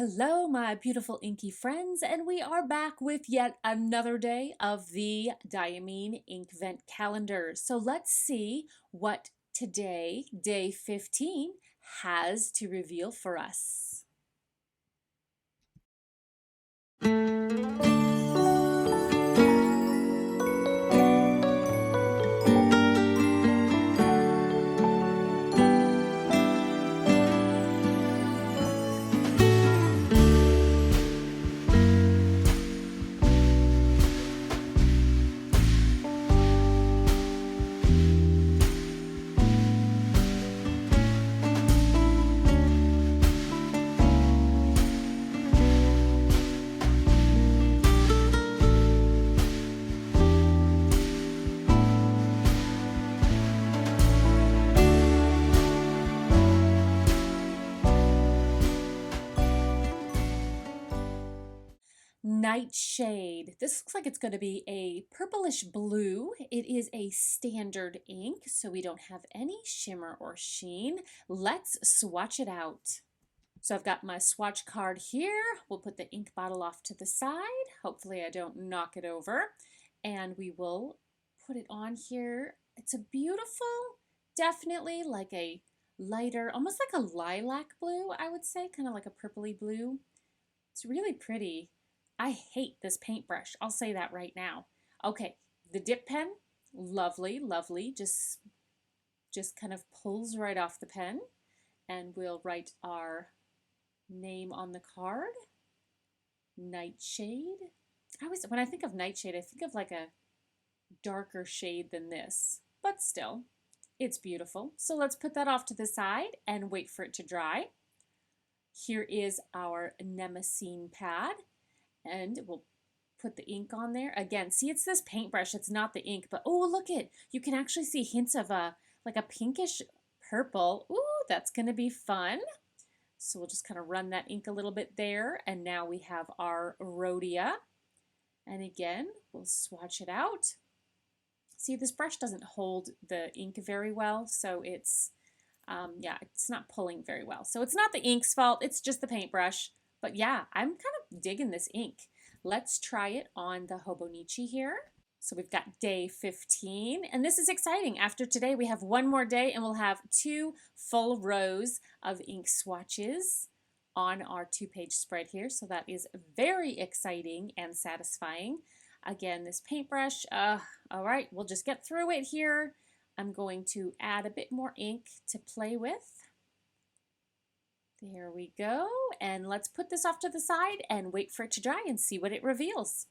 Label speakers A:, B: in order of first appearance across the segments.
A: Hello, my beautiful inky friends, and we are back with yet another day of the Diamine Inkvent calendar. So let's see what today, day 15, has to reveal for us. Nightshade. This looks like it's going to be a purplish blue. It is a standard ink, so we don't have any shimmer or sheen. Let's swatch it out. So I've got my swatch card here. We'll put the ink bottle off to the side. Hopefully I don't knock it over. And we will put it on here. It's a beautiful, definitely like a lighter, almost like a lilac blue, I would say, kind of like a purpley blue. It's really pretty. I hate this paintbrush. I'll say that right now. Okay, the dip pen, lovely, lovely. Just kind of pulls right off the pen, and we'll write our name on the card. Nightshade. When I think of nightshade, I think of like a darker shade than this, but still, it's beautiful. So let's put that off to the side and wait for it to dry. Here is our Mnemosyne pad. And we'll put the ink on there. Again, see, it's this paintbrush. It's not the ink, but oh, look it. You can actually see hints of like a pinkish purple. Ooh, that's going to be fun. So we'll just kind of run that ink a little bit there. And now we have our rhodia. And again, we'll swatch it out. See, this brush doesn't hold the ink very well, so it's, yeah, it's not pulling very well. So it's not the ink's fault. It's just the paintbrush. But yeah, I'm kind of digging this ink. Let's try it on the Hobonichi here. So we've got day 15, and this is exciting. After today, we have one more day, and we'll have 2 full rows of ink swatches on our 2-page spread here. So that is very exciting and satisfying. Again, this paintbrush, all right, we'll just get through it here. I'm going to add a bit more ink to play with. There we go, and let's put this off to the side and wait for it to dry and see what it reveals.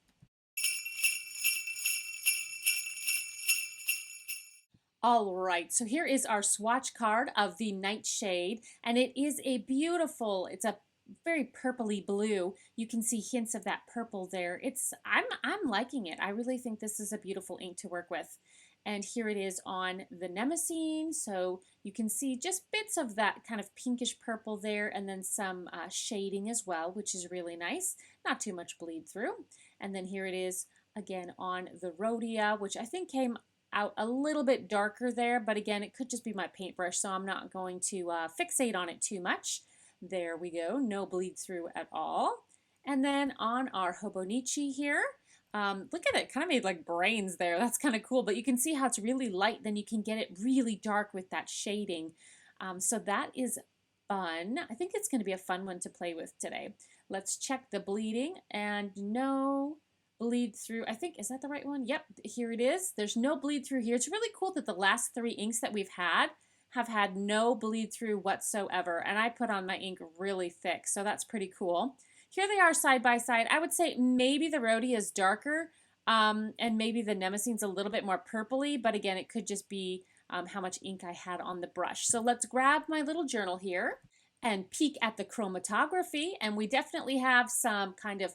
A: All right, so here is our swatch card of the Nightshade, and it is a beautiful, it's a very purpley blue. You can see hints of that purple there. I'm liking it. I really think this is a beautiful ink to work with. And here it is on the Mnemosyne, so you can see just bits of that kind of pinkish purple there, and then some shading as well, which is really nice. Not too much bleed through. And then here it is again on the rhodia, which I think came out a little bit darker there, but again, it could just be my paintbrush, so I'm not going to fixate on it too much. There we go, no bleed through at all. And then on our Hobonichi here, look at it, kind of made like brains there. That's kind of cool, but you can see how it's really light, then you can get it really dark with that shading. So that is fun. I think it's going to be a fun one to play with today. Let's check the bleeding, and no bleed through. I think, is that the right one? Yep, here it is. There's no bleed through here. It's really cool that the last 3 inks that we've had have had no bleed through whatsoever, and I put on my ink really thick, so that's pretty cool. Here they are side by side. I would say maybe the rhodia is darker, and maybe the Mnemosyne's a little bit more purpley, but again, it could just be how much ink I had on the brush. So let's grab my little journal here and peek at the chromatography, and we definitely have some kind of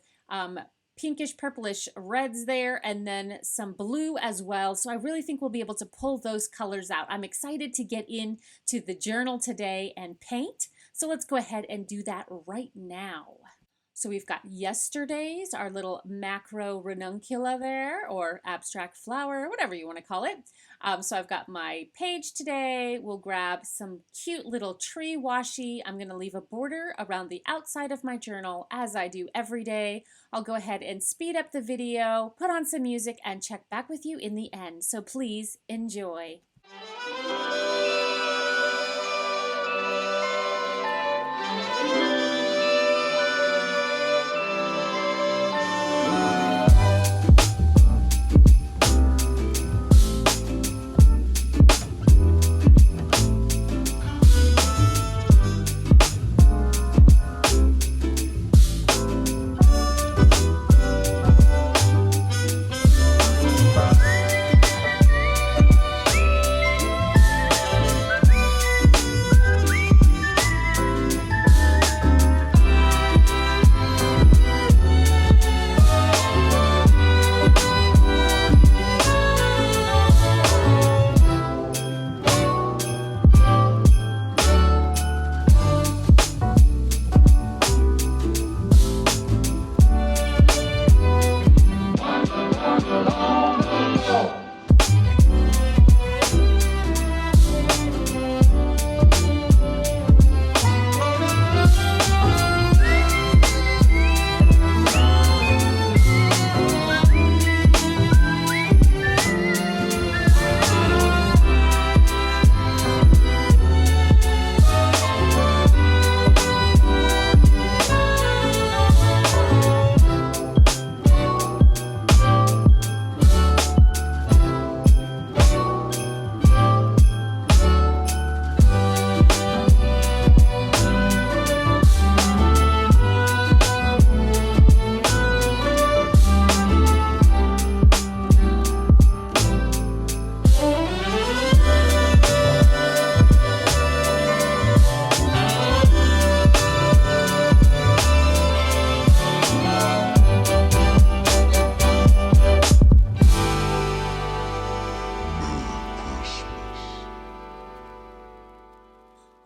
A: pinkish purplish reds there, and then some blue as well. So I really think we'll be able to pull those colors out. I'm excited to get into the journal today and paint. So let's go ahead and do that right now. So we've got yesterday's, our little macro ranuncula there, or abstract flower, whatever you want to call it. So I've got my page today. We'll grab some cute little tree washi. I'm going to leave a border around the outside of my journal, as I do every day. I'll go ahead and speed up the video, put on some music, and check back with you in the end. So please enjoy.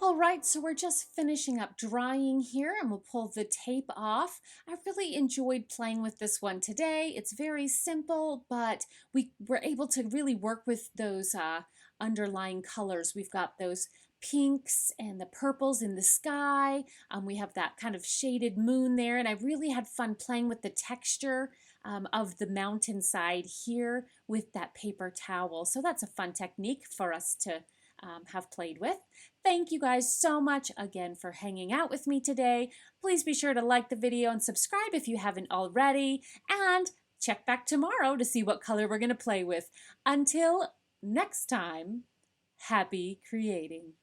A: All right, so we're just finishing up drying here and we'll pull the tape off. I really enjoyed playing with this one today. It's very simple, but we were able to really work with those underlying colors. We've got those pinks and the purples in the sky. We have that kind of shaded moon there, and I really had fun playing with the texture of the mountainside here with that paper towel. So that's a fun technique for us to have played with. Thank you guys so much again for hanging out with me today. Please be sure to like the video and subscribe if you haven't already, and check back tomorrow to see what color we're going to play with. Until next time, happy creating.